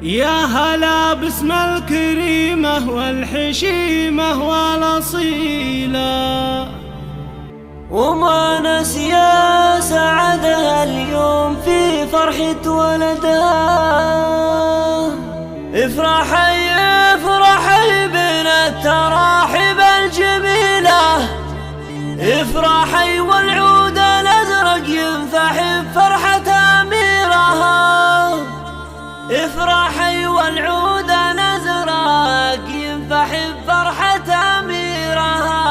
يا هلا باسم الكريمة والحشيمة والأصيلة، وما نسيا سعدها اليوم في فرحة ولدها. افرحي افرحي بين التراحب الجميلة، افرحي والعود الازرق ينفح بفرحة اميرها. افرحي والعود الازرق ينفح بفرحة اميرها.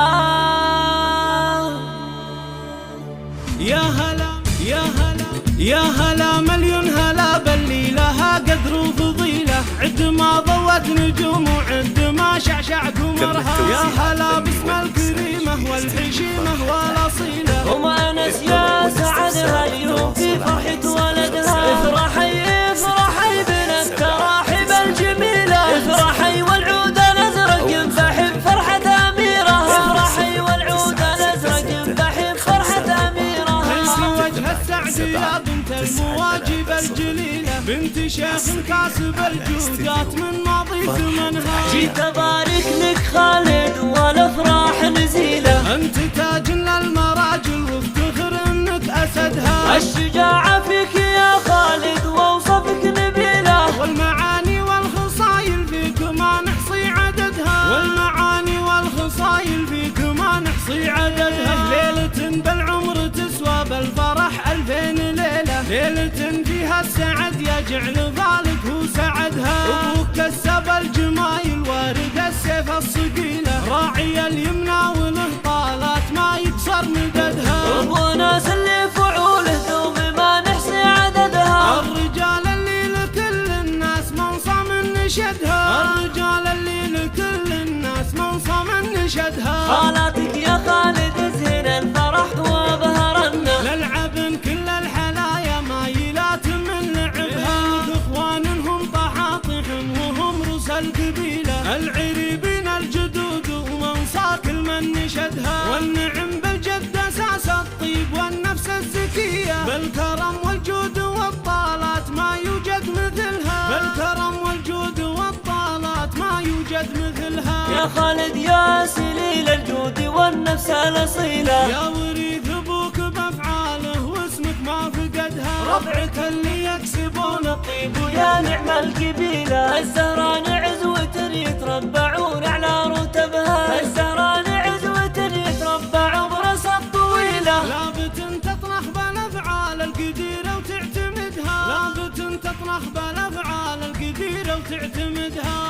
يا هلا يا هلا يا هلا مليون هلا باللي لها قدر وفضيلة، عد ما ضوت نجوم وعد ما شعشع قمرها. يا هلا باسم الكريمة والحشيمة والأصيلة، وما نسيا سعدها اليوم في فرحة ولدها. افرحي افرحي بين التراحب الجميلة، افرحي والعود الازرق ينفح بفرحة اميرها. افرحي والعود الازرق ينفح بفرحة اميرها. في وجه السعد يا بنت المواجب الجليلة، بنت شيخ كاسب الجودات من ماضي زمنها. جيت ابارك لك خالد والافراح نزيله، انت تاج للمراجل وافتخر انك اسدها. الشجاعة فيك يا خالد واوصفك نبيله، والمعاني والخصايل فيك ما نحصي عددها. والمعاني والخصايل فيك ما نحصي عددها. ليلة بالعمر تسوى بالفرح 2000 ليلة، ليلة فيها السعد يجعل ذلك هو سعدها. ابوك كسب الجمايل وارد السيف الصقيلة، راعي اليمنى وله طالات ما يكسر مددها. ابونا اللي فعوله دوم ما نحصي عددها. الرجال اللي لكل الناس منصى من نشدها. الرجال اللي لكل الناس منصى من نشدها. خالاتك يا خالد زين الفرح وبهرنا، للعبن كل الحلايا مايلات من لعبها. اخوانهم طحاطحهم وهم رؤوس القبيله، العريبين الجدود ومنصى كل من نشدها. والنعم بالجد اساس الطيب والنفس الزكيه، بالكرم والجود والطالات ما يوجد مثلها. بالكرم والجود والطالات ما يوجد مثلها. يا خالد يا سليل الجود والنفس الاصيله، يا وريث ابوك بافعاله واسمك ما فقدها. ربعك اللي يكسبون الطيب ويا نعم القبيله. الزهران عزوة يتربعون على رتبها، الزهران عزوة يتربعون برأس الطويله. لابد تطرح بالافعال القديره وتعتمدها. لابد تطرح بالافعال القديره وتعتمدها.